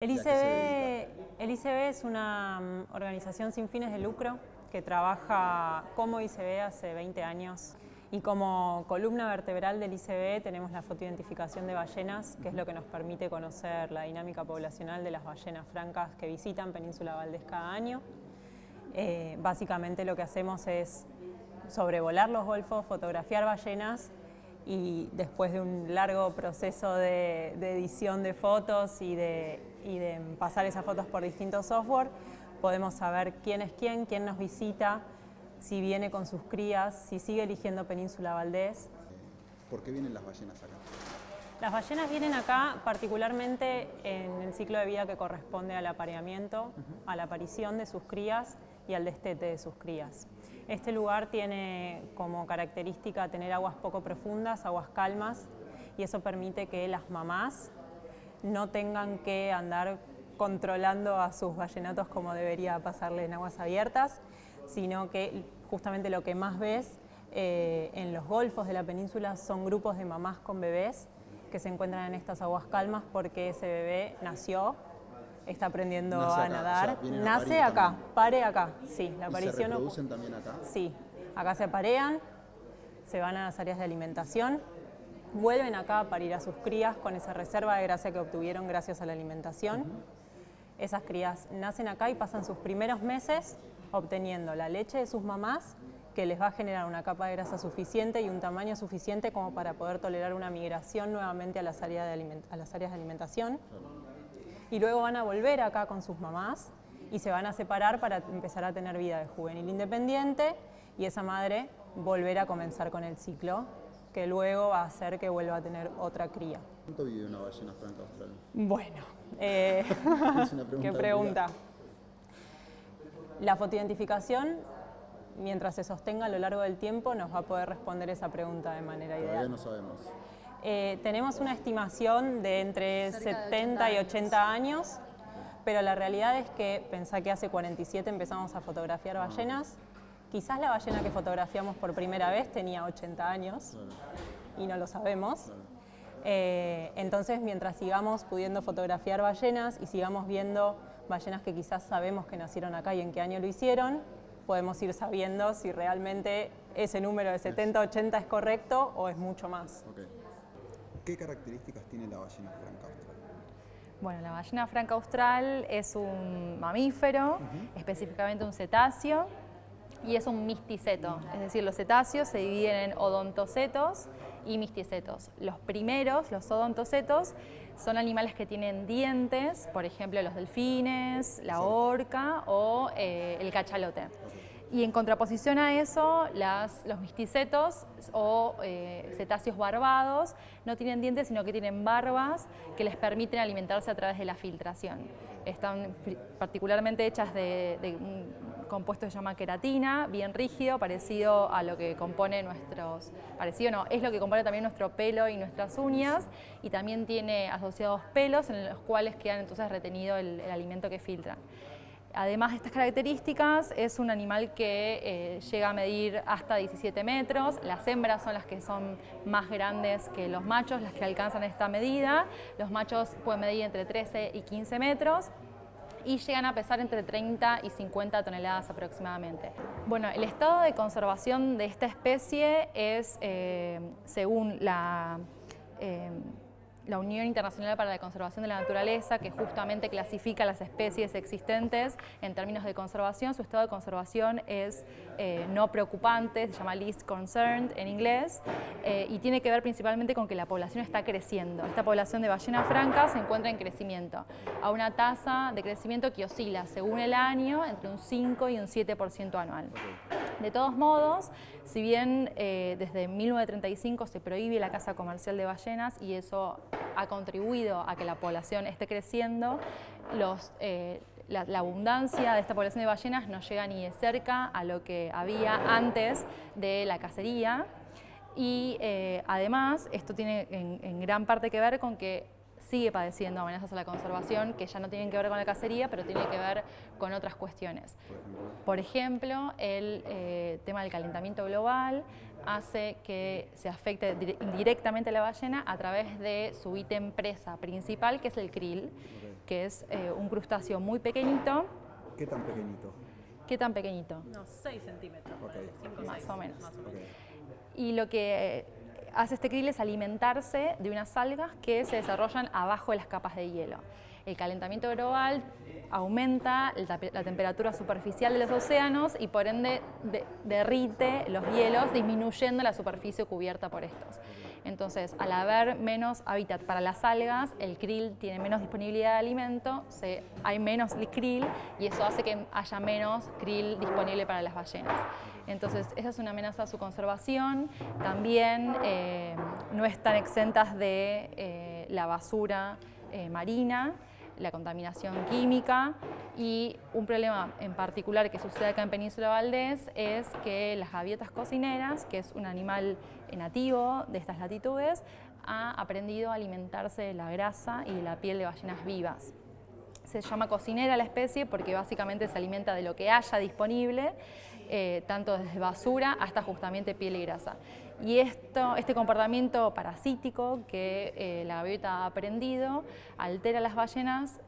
El ¿Y a qué se ICB, dedica? el ICB es una organización sin fines de lucro que trabaja como ICB hace 20 años y como columna vertebral del ICB tenemos la fotoidentificación de ballenas, que es lo que nos permite conocer la dinámica poblacional de las ballenas francas que visitan Península Valdés cada año. Básicamente lo que hacemos es sobrevolar los golfos, fotografiar ballenas y después de un largo proceso de edición de fotos y de pasar esas fotos por distintos software, podemos saber quién es quién nos visita, si viene con sus crías, si sigue eligiendo Península Valdés. ¿Por qué vienen las ballenas acá? Las ballenas vienen acá particularmente en el ciclo de vida que corresponde al apareamiento, a la aparición de sus crías y al destete de sus crías. Este lugar tiene como característica tener aguas poco profundas, aguas calmas, y eso permite que las mamás no tengan que andar controlando a sus ballenatos como debería pasarle en aguas abiertas, sino que justamente lo que más ves en los golfos de la península son grupos de mamás con bebés que se encuentran en estas aguas calmas porque ese bebé nació, está aprendiendo a nadar, o sea, nace acá, también. pare acá, sí, la ¿Y se aparición reproducen también acá? Sí, acá se aparean, se van a las áreas de alimentación, vuelven acá a parir a sus crías con esa reserva de grasa que obtuvieron gracias a la alimentación. Esas crías nacen acá y pasan sus primeros meses obteniendo la leche de sus mamás, que les va a generar una capa de grasa suficiente y un tamaño suficiente como para poder tolerar una migración nuevamente a las áreas de alimentación. Y luego van a volver acá con sus mamás y se van a separar para empezar a tener vida de juvenil independiente y esa madre volver a comenzar con el ciclo, que luego va a hacer que vuelva a tener otra cría. ¿Cuánto vive una ballena franca austral? Bueno, Es una pregunta ¿qué pregunta? La fotoidentificación, mientras se sostenga a lo largo del tiempo, nos va a poder responder esa pregunta de manera Todavía ideal. no sabemos. Tenemos una estimación de entre Cerca de 70 y 80 años, pero la realidad es que pensá que hace 47 empezamos a fotografiar ballenas. Quizás la ballena que fotografiamos por primera vez tenía 80 años y no lo sabemos. Entonces, mientras sigamos pudiendo fotografiar ballenas y sigamos viendo ballenas que quizás sabemos que nacieron acá y en qué año lo hicieron, podemos ir sabiendo si realmente ese número de 70-80 es correcto o es mucho más. Okay. ¿Qué características tiene la ballena franca austral? Bueno, la ballena franca austral es un mamífero, específicamente un cetáceo, y es un misticeto. Es decir, los cetáceos se dividen en odontocetos y misticetos. Los primeros, los odontocetos, son animales que tienen dientes, por ejemplo, los delfines, la orca o el cachalote. Y en contraposición a eso, los misticetos o cetáceos barbados no tienen dientes, sino que tienen barbas que les permiten alimentarse a través de la filtración. Están particularmente hechas de un compuesto que se llama queratina, bien rígido, parecido a lo que compone es lo que compone también nuestro pelo y nuestras uñas, y también tiene asociados pelos en los cuales quedan entonces retenido el alimento que filtran. Además de estas características, es un animal que llega a medir hasta 17 metros. Las hembras son las que son más grandes que los machos, las que alcanzan esta medida. Los machos pueden medir entre 13 y 15 metros y llegan a pesar entre 30 y 50 toneladas aproximadamente. Bueno, el estado de conservación de esta especie es, según la Unión Internacional para la Conservación de la Naturaleza, que justamente clasifica las especies existentes en términos de conservación, su estado de conservación es no preocupante, se llama least concerned en inglés, y tiene que ver principalmente con que la población está creciendo. Esta población de ballena franca se encuentra en crecimiento, a una tasa de crecimiento que oscila según el año entre un 5 y un 7% anual. De todos modos, si bien desde 1935 se prohíbe la caza comercial de ballenas y eso ha contribuido a que la población esté creciendo, la abundancia de esta población de ballenas no llega ni de cerca a lo que había antes de la cacería y además esto tiene en gran parte que ver con que sigue padeciendo amenazas a la conservación que ya no tienen que ver con la cacería, pero tienen que ver con otras cuestiones. Por ejemplo, el tema del calentamiento global hace que se afecte indirectamente a la ballena a través de su ítem presa principal, que es el krill. que es un crustáceo muy pequeñito. ¿Qué tan pequeñito? ¿Qué tan pequeñito? Unos 6 centímetros, Ok. 5 Más o menos. Okay. Y lo que hace este krill es alimentarse de unas algas que se desarrollan abajo de las capas de hielo. El calentamiento global aumenta la temperatura superficial de los océanos y por ende derrite los hielos, disminuyendo la superficie cubierta por estos. Entonces, al haber menos hábitat para las algas, el krill tiene menos disponibilidad de alimento, hay menos krill y eso hace que haya menos krill disponible para las ballenas. Entonces, esa es una amenaza a su conservación. También no están exentas de la basura marina, la contaminación química, y un problema en particular que sucede acá en Península Valdés es que las gaviotas cocineras, que es un animal nativo de estas latitudes, ha aprendido a alimentarse de la grasa y de la piel de ballenas vivas. Se llama cocinera la especie porque básicamente se alimenta de lo que haya disponible, tanto desde basura hasta justamente piel y grasa. Y este comportamiento parasítico que la gaviota ha aprendido altera a las ballenas,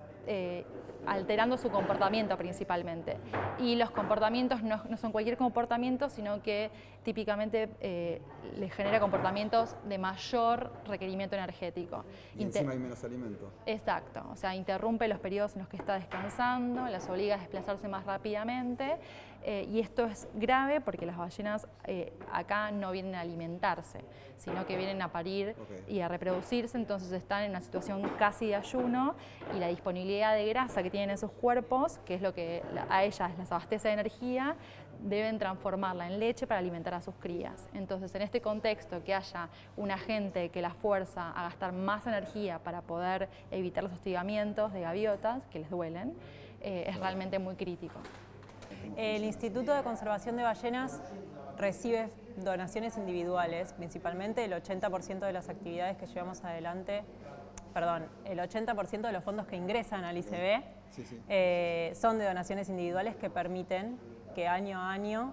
alterando su comportamiento principalmente. Y los comportamientos no son cualquier comportamiento, sino que típicamente les genera comportamientos de mayor requerimiento energético. Y encima hay menos alimento. Exacto, o sea, interrumpe los periodos en los que está descansando, las obliga a desplazarse más rápidamente, y esto es grave porque las ballenas acá no vienen a alimentarse, sino que vienen a parir y a reproducirse, entonces están en una situación casi de ayuno y la disponibilidad de grasa que tienen en sus cuerpos, que es lo que a ellas las abastece de energía, deben transformarla en leche para alimentar a sus crías. Entonces, en este contexto, que haya un agente que las fuerza a gastar más energía para poder evitar los hostigamientos de gaviotas, que les duelen, es realmente muy crítico. El Instituto de Conservación de Ballenas recibe donaciones individuales, principalmente el 80% de las actividades que llevamos adelante, el 80% de los fondos que ingresan al ICB son de donaciones individuales que permiten que año a año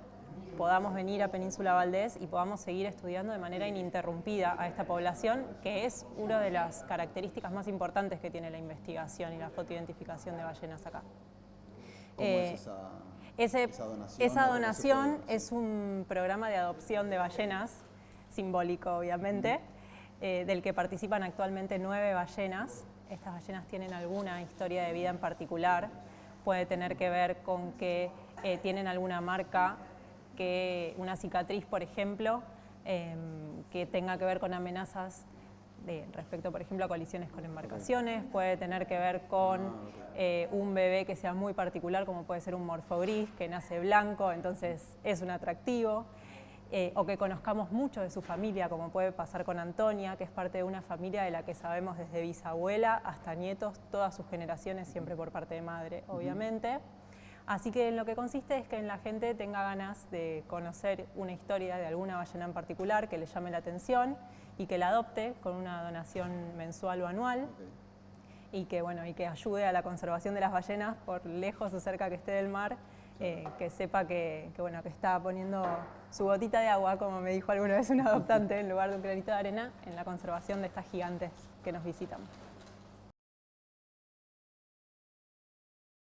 podamos venir a Península Valdés y podamos seguir estudiando de manera ininterrumpida a esta población, que es una de las características más importantes que tiene la investigación y la fotoidentificación de ballenas acá. ¿Cómo es esa donación? Esa donación es un programa de adopción de ballenas, simbólico obviamente, del que participan actualmente 9 ballenas. Estas ballenas tienen alguna historia de vida en particular, puede tener que ver con que tienen alguna marca, una cicatriz, por ejemplo, que tenga que ver con amenazas respecto, por ejemplo, a colisiones con embarcaciones, puede tener que ver con un bebé que sea muy particular, como puede ser un morfogris, que nace blanco, entonces es un atractivo, o que conozcamos mucho de su familia, como puede pasar con Antonia, que es parte de una familia de la que sabemos desde bisabuela hasta nietos, todas sus generaciones, siempre por parte de madre, obviamente. Así que en lo que consiste es que la gente tenga ganas de conocer una historia de alguna ballena en particular que le llame la atención y que la adopte con una donación mensual o anual y que ayude a la conservación de las ballenas por lejos o cerca que esté del mar, que sepa que está poniendo su gotita de agua, como me dijo alguna vez un adoptante, en lugar de un granito de arena, en la conservación de estas gigantes que nos visitan.